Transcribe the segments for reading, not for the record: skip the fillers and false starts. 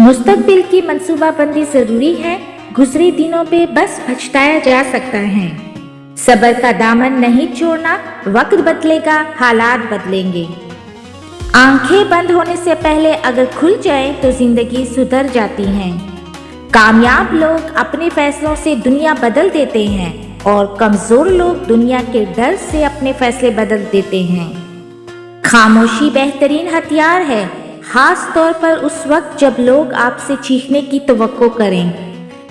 मुस्तकबिल की मंसूबा बंदी जरूरी है। गुजरे दिनों पे बस पछताया जा सकता है। सब्र का दामन नहीं छोड़ना, वक्त बदलेगा, हालात बदलेंगे। आंखें बंद होने से पहले अगर खुल जाए तो जिंदगी सुधर जाती है। कामयाब लोग अपने फैसलों से दुनिया बदल देते हैं और कमजोर लोग दुनिया के डर से अपने फैसले बदल देते हैं। खामोशी बेहतरीन हथियार है, खास तौर पर उस वक्त जब लोग आपसे चीखने की तवक्को करें।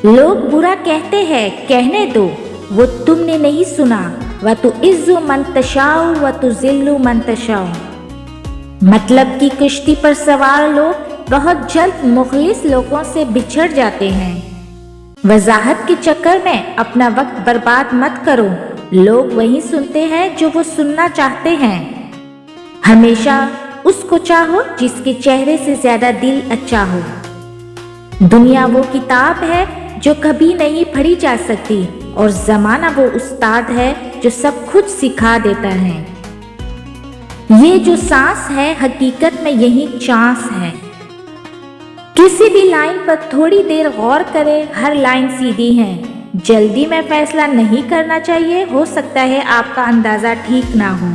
लोग बुरा कहते हैं, कहने दो, वो तुमने नहीं सुना। व तु इज्जु मन तशाओ व तु जिल्लु मन तशाओ। मतलब की कश्ती पर सवार लोग बहुत जल्द मुखलिस लोगों से बिछड़ जाते हैं। वजाहत के चक्कर में अपना वक्त बर्बाद मत करो। लोग वही सुनते हैं जो वो सुनना चाहते हैं। हमेशा उसको चाहो जिसके चेहरे से ज्यादा दिल अच्छा हो। दुनिया वो किताब है जो कभी नहीं पढ़ी जा सकती और जमाना वो उस्ताद है जो सब कुछ सिखा देता है। ये जो सांस है हकीकत में यही चांस है। किसी भी लाइन पर थोड़ी देर गौर करें, हर लाइन सीधी है। जल्दी में फैसला नहीं करना चाहिए, हो सकता है आपका अंदाजा ठीक ना हो।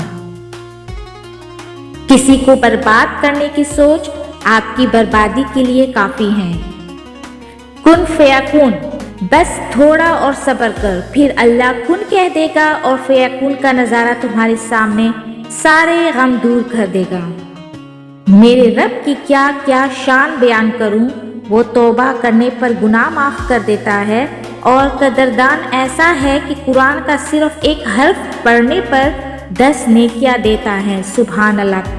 किसी को बर्बाद करने की सोच आपकी बर्बादी के लिए काफी है। कुन फयाकुन, बस थोड़ा और सब्र कर, फिर अल्लाह कुन कह देगा और फयाकुन का नजारा तुम्हारे सामने सारे गम दूर कर देगा। मेरे रब की क्या क्या शान बयान करूं, वो तौबा करने पर गुनाह माफ कर देता है और कदरदान ऐसा है कि कुरान का सिर्फ एक हर्फ पढ़ने पर 10 नेकियां देता है। सुभान अल्लाह।